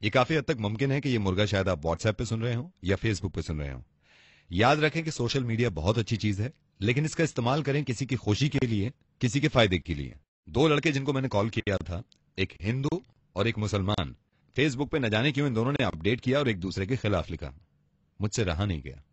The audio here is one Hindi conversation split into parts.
ये काफी हद तक मुमकिन है कि ये मुर्गा शायद आप व्हाट्सएप पे सुन रहे हो या फेसबुक पे सुन रहे हो। याद रखें कि सोशल मीडिया बहुत अच्छी चीज है, लेकिन इसका इस्तेमाल करें किसी की खुशी के लिए, किसी के फायदे के लिए। दो लड़के जिनको मैंने कॉल किया था, एक हिंदू और एक मुसलमान, फेसबुक पे न जाने क्यों इन दोनों ने अपडेट किया और एक दूसरे के खिलाफ लिखा। मुझसे रहा नहीं गया।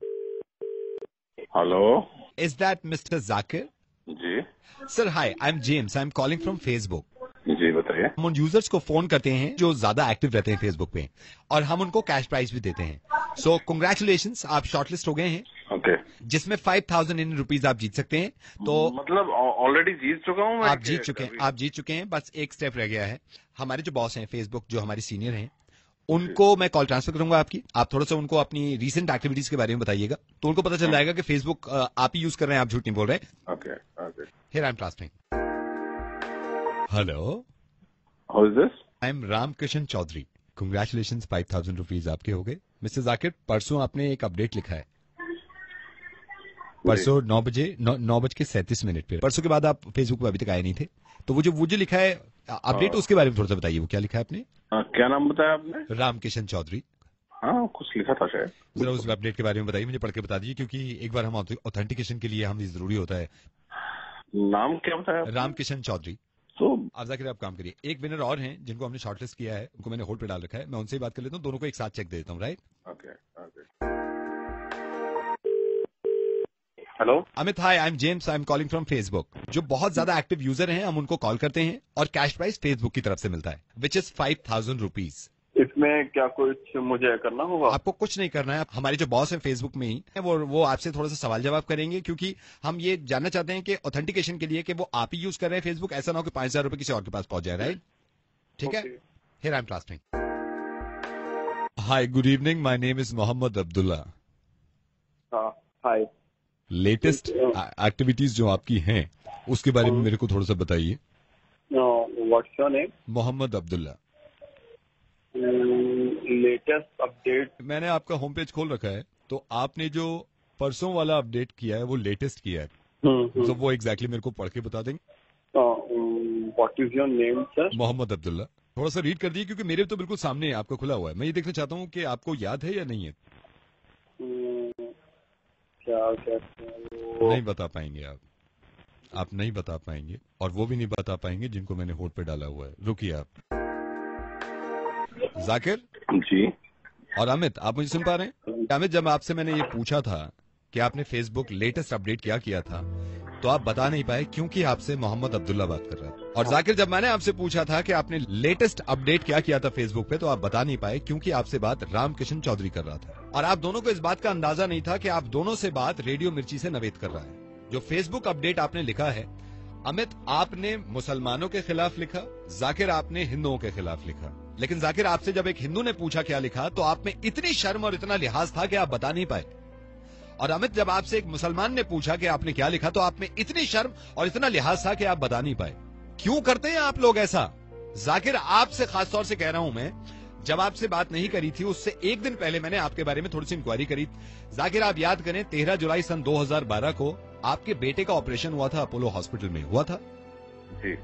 Hello, is that mister Zakir? जी sir hi, I am James, I am calling from Facebook. जी बताइए। हम उन यूजर्स को फोन करते हैं जो ज्यादा एक्टिव रहते हैं फेसबुक पे, और हम उनको कैश प्राइज भी देते हैं। सो कंग्रेचुलेशंस, आप शॉर्टलिस्ट हो गए हैं, ओके, जिसमें 5,000 इंडियन रुपीज आप जीत सकते हैं। तो मतलब ऑलरेडी जीत चुका हूँ मैं? आप जीत चुके हैं, बस एक स्टेप रह गया है। हमारे जो बॉस हैं फेसबुक, जो हमारे सीनियर हैं, उनको मैं कॉल ट्रांसफर करूंगा आपकी। आप थोड़ा सा उनको अपनी रीसेंट एक्टिविटीज के बारे में बताइएगा, तो उनको पता चल जाएगा कि फेसबुक आप ही यूज कर रहे हैं, आप झूठ नहीं बोल रहे। Okay okay. Here I am transferring. Hello, how is this? I am Ramkishan Chaudhary. Congratulation, 5,000 rupees आपके हो गए। मिस्टर जाकिर, परसों आपने एक अपडेट लिखा है, परसों 9:37 पे। परसों के बाद आप फेसबुक पे अभी तक आए नहीं थे, तो वो जो लिखा है अपडेट, उसके बारे में थोड़ा सा बताइए, वो क्या लिखा है आपने? क्या नाम बताया आपने? रामकिशन चौधरी। हाँ, कुछ लिखा था शायद। जरा उस अपडेट के बारे में बताइए, मुझे पढ़ के बता दीजिए, क्योंकि एक बार हम ऑथेंटिकेशन के लिए हम जरूरी होता है। नाम क्या बताया आपने? रामकिशन चौधरी। तो आप जाकर आप काम करिए। एक विनर और हैं जिनको हमने शॉर्टलिस्ट किया है, उनको मैंने होल्ड पे डाल रखा है, मैं उनसे ही बात कर लेता हूँ, दोनों को एक साथ चेक दे देता हूँ, right? Okay okay. Hello Amit, hi, I am James, I am calling from Facebook. जो बहुत ज्यादा एक्टिव यूजर हैं, हम उनको कॉल करते हैं और कैश प्राइज फेसबुक की तरफ से मिलता है, विच इज 5,000 रुपीज। इसमें क्या कुछ मुझे करना होगा? आपको कुछ नहीं करना है। हमारे जो बॉस हैं फेसबुक में ही, वो आपसे थोड़ा सा सवाल जवाब करेंगे, क्योंकि हम ये जानना चाहते हैं कि ऑथेंटिकेशन के लिए कि वो आप ही यूज कर रहे हैं फेसबुक, ऐसा ना हो कि 5,000 रुपए किसी और के पास पहुंच जाए, राइट? ठीक है, here I am transferring. Hi, good evening, my name is Mohammed Abdullah. हाँ, हाय। लेटेस्ट एक्टिविटीज जो आपकी हैं, उसके बारे में मेरे को थोड़ा सा बताइए। What's your name? Mohammed Abdullah. Latest update? मैंने आपका होम पेज खोल रखा है, तो आपने जो परसों वाला अपडेट किया है वो लेटेस्ट किया है, तो वो एग्जैक्टली मेरे को पढ़ के बता देंगे? What is your name sir? Mohammed Abdullah. थोड़ा सा रीड कर दिए, क्योंकि मेरे तो बिल्कुल सामने है, आपका खुला हुआ है। मैं ये देखना चाहता हूँ कि आपको याद है या नहीं है। क्या नहीं बता पाएंगे आप नहीं बता पाएंगे, और वो भी नहीं बता पाएंगे जिनको मैंने होल्ड पे डाला हुआ है। रुकिए आप। जाकिर जी। और अमित, आप मुझे सुन पा रहे हैं? अमित, जब आपसे मैंने ये पूछा था कि आपने फेसबुक लेटेस्ट अपडेट क्या किया था, तो आप बता नहीं पाए, क्योंकि आपसे मोहम्मद अब्दुल्ला बात कर रहा था। और जाकिर, जब मैंने आपसे पूछा था कि आपने लेटेस्ट अपडेट क्या किया था फेसबुक पे, तो आप बता नहीं पाए, क्योंकि आपसे बात रामकिशन चौधरी कर रहा था। और आप दोनों को इस बात का अंदाजा नहीं था कि आप दोनों से बात रेडियो मिर्ची से नवेद कर रहा है। जो फेसबुक अपडेट आपने लिखा है, अमित आपने मुसलमानों के खिलाफ लिखा, जाकिर आपने हिंदुओं के खिलाफ लिखा। लेकिन जाकिर, आपसे जब एक हिंदू ने पूछा क्या लिखा, तो आप में इतनी शर्म और इतना लिहाज था कि आप बता नहीं पाए। और अमित, जब आपसे एक मुसलमान ने पूछा कि आपने क्या लिखा, तो आप में इतनी शर्म और इतना लिहाज था कि आप बता नहीं पाए। क्यों करते हैं आप लोग ऐसा? जाकिर, आपसे खासतौर से कह रहा हूं मैं, जब आपसे बात नहीं करी थी, उससे एक दिन पहले मैंने आपके बारे में थोड़ी सी इंक्वायरी करी। जाकिर, आप याद करें, 13 जुलाई सन 2012 को आपके बेटे का ऑपरेशन हुआ था, अपोलो हॉस्पिटल में हुआ था जी।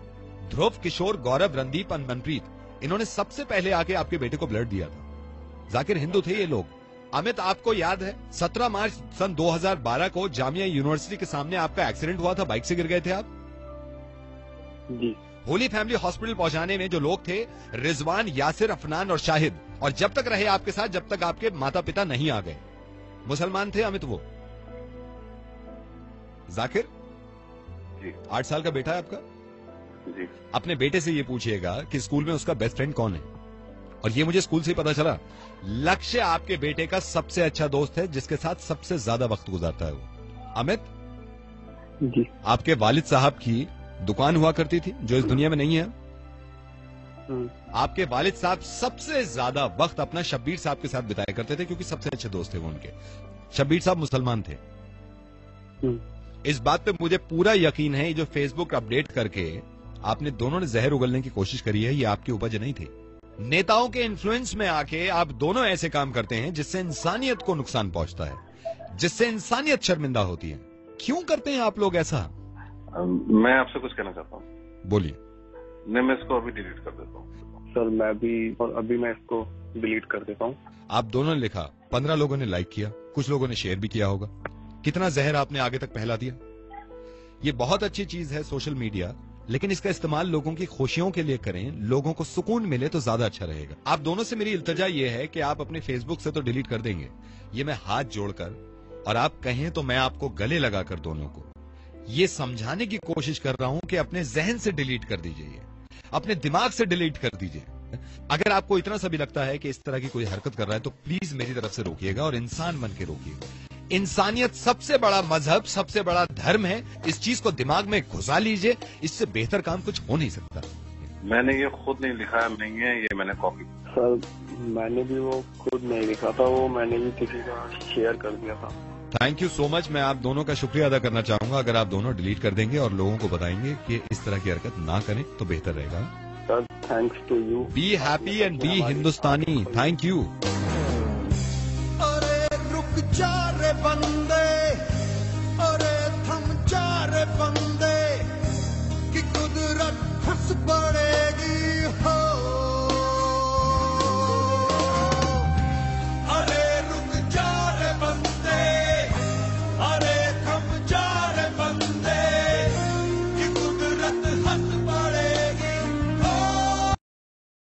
ध्रुव, किशोर, गौरव, रणदीप और मनप्रीत, इन्होंने सबसे पहले आके आपके बेटे को ब्लड दिया था। जाकिर, हिंदू थे ये लोग। अमित, आपको याद है 17 मार्च सन 2012 को जामिया यूनिवर्सिटी के सामने आपका एक्सीडेंट हुआ था, बाइक से गिर गए थे आप जी। होली फैमिली हॉस्पिटल पहुंचाने में जो लोग थे, रिजवान, यासिर, अफनान और शाहिद, और जब तक रहे आपके साथ जब तक आपके माता पिता नहीं आ गए। मुसलमान थे अमित वो। जाकिर जी। 8 साल का बेटा है आपका जी। अपने बेटे से ये पूछिएगा कि स्कूल में उसका बेस्ट फ्रेंड कौन है, और ये मुझे स्कूल से ही पता चला, लक्ष्य आपके बेटे का सबसे अच्छा दोस्त है, जिसके साथ सबसे ज्यादा वक्त गुजारता है वो। अमित जी। आपके वालिद साहब की दुकान हुआ करती थी जो इस दुनिया में नहीं है। आपके वालिद साहब सबसे ज्यादा वक्त अपना शब्बीर साहब के साथ बिताया करते थे, क्योंकि सबसे अच्छे दोस्त थे वो उनके। शब्बीर साहब मुसलमान थे। इस बात पे मुझे पूरा यकीन है, ये जो फेसबुक अपडेट करके आपने दोनों ने जहर उगलने की कोशिश करी है, ये आपकी उपज नहीं थी। नेताओं के इन्फ्लुएंस में आके आप दोनों ऐसे काम करते हैं जिससे इंसानियत को नुकसान पहुंचता है, जिससे इंसानियत शर्मिंदा होती है। क्यों करते हैं आप लोग ऐसा? मैं आपसे कुछ कहना चाहता हूँ। बोलिए। नहीं, मैं इसको अभी डिलीट कर देता हूँ। सर मैं भी, और अभी मैं इसको डिलीट कर देता हूँ। आप दोनों ने लिखा, 15 लोगों ने लाइक किया, कुछ लोगों ने शेयर भी किया होगा। कितना जहर आपने आगे तक फैला दिया। ये बहुत अच्छी चीज है सोशल मीडिया, लेकिन इसका इस्तेमाल लोगों की खुशियों के लिए करें, लोगों को सुकून मिले तो ज्यादा अच्छा रहेगा। आप दोनों से मेरी इल्तिजा ये है कि आप अपने फेसबुक से तो डिलीट कर देंगे, ये मैं हाथ जोड़कर, और आप कहें तो मैं आपको गले लगाकर दोनों को ये समझाने की कोशिश कर रहा हूं कि अपने जहन से डिलीट कर दीजिए, अपने दिमाग से डिलीट कर दीजिए। अगर आपको इतना सा भी लगता है कि इस तरह की कोई हरकत कर रहा है तो प्लीज मेरी तरफ से रोकिएगा और इंसान बन के रोकिएगा। इंसानियत सबसे बड़ा मजहब, सबसे बड़ा धर्म है। इस चीज को दिमाग में घुसा लीजिए, इससे बेहतर काम कुछ हो नहीं सकता। मैंने ये खुद नहीं लिखा नहीं है, ये मैंने कॉपी। सर मैंने भी वो खुद नहीं लिखा था, वो मैंने भी किसी का शेयर कर दिया था। Thank you so much. मैं आप दोनों का शुक्रिया अदा करना चाहूंगा। अगर आप दोनों डिलीट कर देंगे और लोगों को बताएंगे कि इस तरह की हरकत ना करें तो बेहतर रहेगा। Sir thanks to you. Be happy and be Hindustani. Thank you. अरे रुक जा रे बंदा।